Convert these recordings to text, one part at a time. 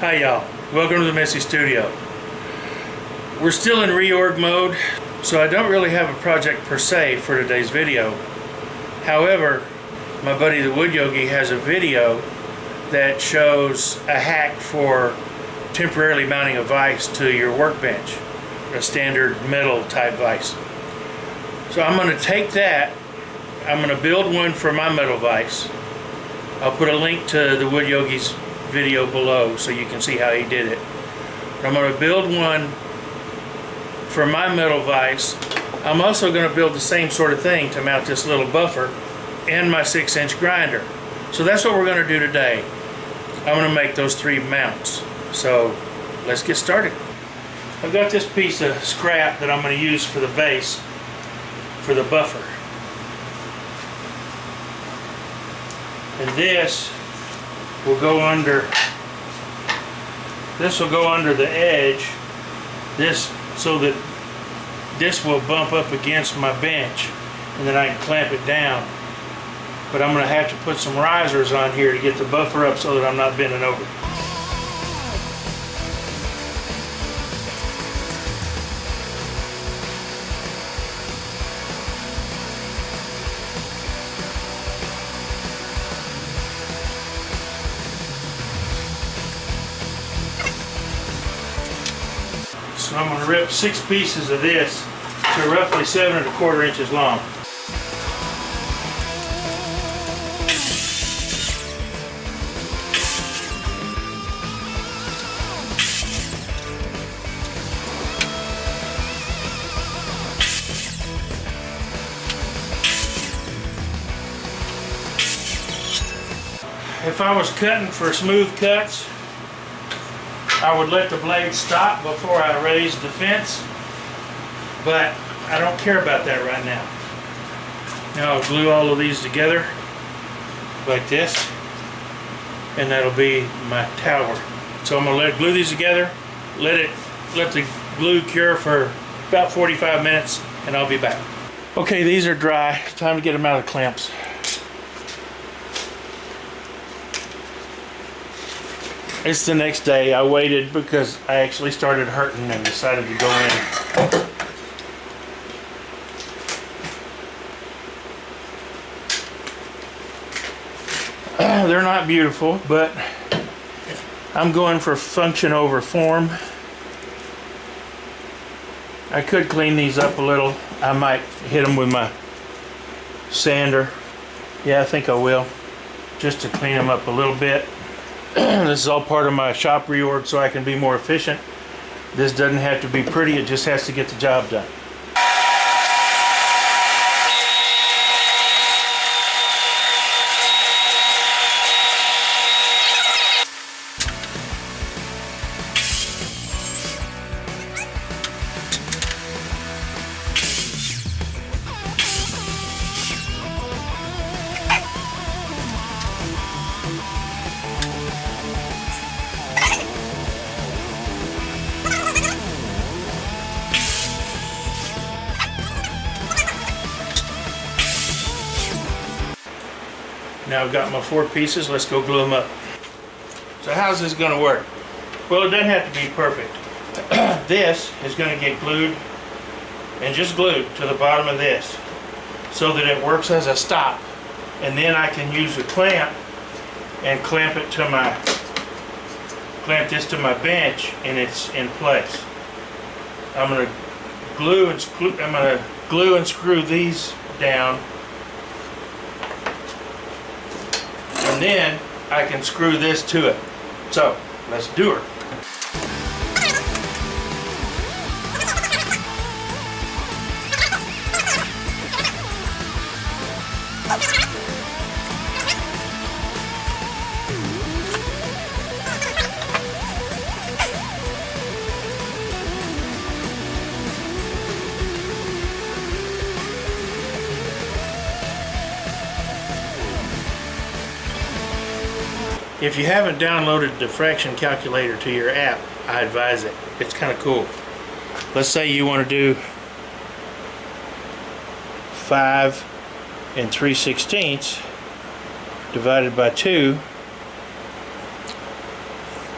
Hi y'all, welcome to the Messy Studio. We're still in reorg mode, so I don't really have a project per se for today's video. However, my buddy the Wood Yogi has a video that shows a hack for temporarily mounting a vise to your workbench, a standard metal type vise. So I'm going to take that, I'm going to build one for my metal vise. I'll put a link to the Wood Yogi's video below so you can see how he did it. I'm going to build one for my metal vise. I'm also going to build the same sort of thing to mount this little buffer and my 6-inch grinder. So that's what we're going to do today. I'm going to make those 3 mounts. So let's get started. I've got this piece of scrap that I'm going to use for the base for the buffer. And this will go under the edge, so that this will bump up against my bench and then I can clamp it down. But I'm going to have to put some risers on here to get the buffer up so that I'm not bending over. So I'm going to rip 6 pieces of this to roughly 7 1/4 inches long. If I was cutting for smooth cuts, I would let the blade stop before I raised the fence, but I don't care about that right now. Now I'll glue all of these together like this, and that'll be my tower. So I'm going to glue these together, let the glue cure for about 45 minutes, and I'll be back. Okay, these are dry. Time to get them out of the clamps. It's the next day. I waited because I actually started hurting and decided to go in. They're not beautiful, but I'm going for function over form. I could clean these up a little. I might hit them with my sander. Yeah, I think I will, just to clean them up a little bit. This is all part of my shop reorg so I can be more efficient. This doesn't have to be pretty, it just has to get the job done. Now I've got my 4 pieces, let's go glue them up. So how's this going to work? Well, it doesn't have to be perfect. This is going to get glued and just glued to the bottom of this so that it works as a stop, and then I can use a clamp and clamp this to my bench and it's in place. I'm going to glue and screw these down, and then I can screw this to it. So let's do her. If you haven't downloaded the fraction calculator to your app, I advise it. It's kind of cool. Let's say you want to do 5 3/16 divided by 2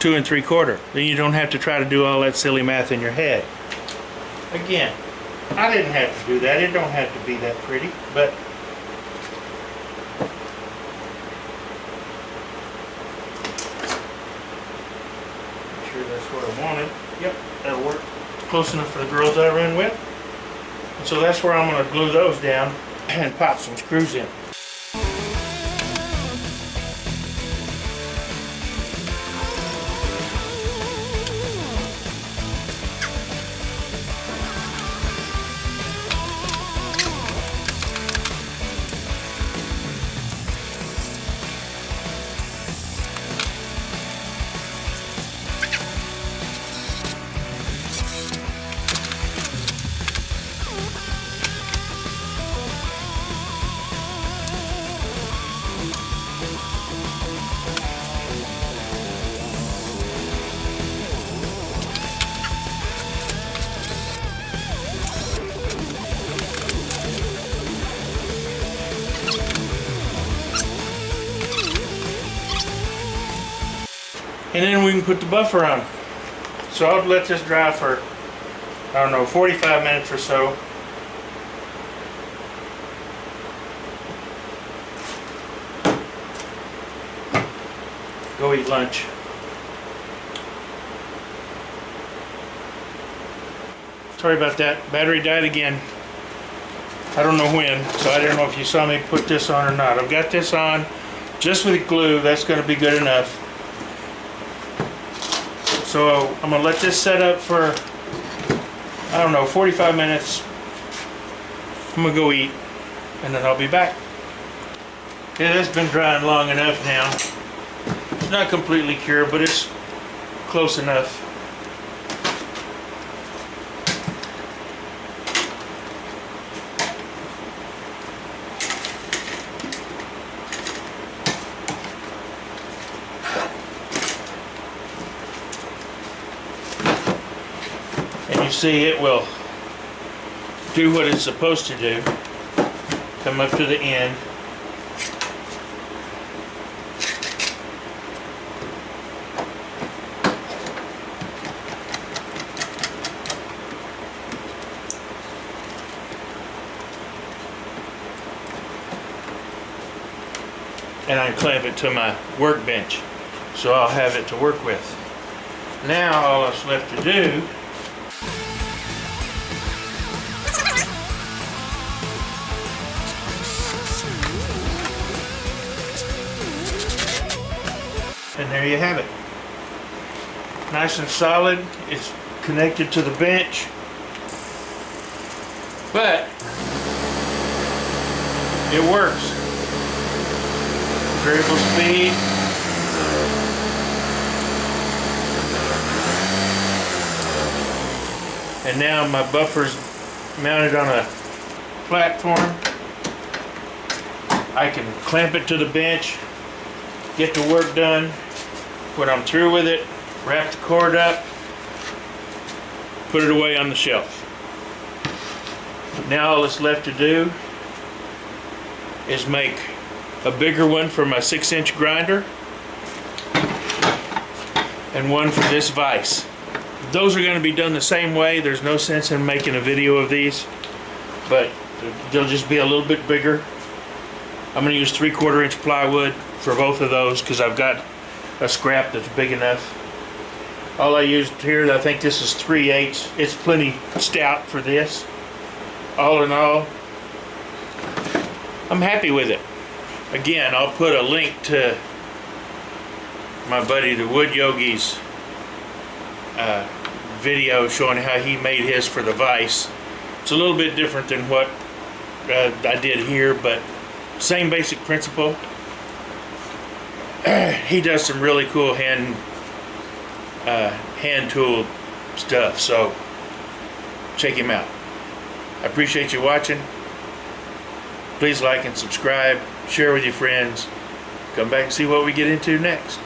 2 3/4. Then you don't have to try to do all that silly math in your head. Again, I didn't have to do that. It don't have to be that pretty, but make sure that's what I wanted. Yep, that'll work. Close enough for the girls I run with. And so that's where I'm going to glue those down and pop some screws in. And then we can put the buffer on. So I'll let this dry for, I don't know, 45 minutes or so. Go eat lunch. Sorry about that. Battery died again. I don't know when, so I don't know if you saw me put this on or not. I've got this on just with glue. That's going to be good enough. So I'm going to let this set up for, I don't know, 45 minutes. I'm going to go eat, and then I'll be back. Yeah, that's been drying long enough now. It's not completely cured, but it's close enough. See, it will do what it's supposed to do. Come up to the end. And I clamp it to my workbench, so I'll have it to work with. Now all that's left to do and there you have it. Nice and solid. It's connected to the bench. But it works. Variable speed. And now my buffer's mounted on a platform. I can clamp it to the bench, get the work done. When I'm through with it, wrap the cord up, put it away on the shelf. Now all that's left to do is make a bigger one for my 6-inch grinder and one for this vise. Those are going to be done the same way. There's no sense in making a video of these, but they'll just be a little bit bigger. I'm going to use 3/4 inch plywood for both of those because I've got a scrap that's big enough. All I used here, I think this is 3/8. It's plenty stout for this. All in all, I'm happy with it. Again, I'll put a link to my buddy the Wood Yogi's video showing how he made his for the vise. It's a little bit different than what I did here, but same basic principle. He does some really cool hand tool stuff, so check him out. I appreciate you watching. Please like and subscribe, share with your friends. Come back and see what we get into next.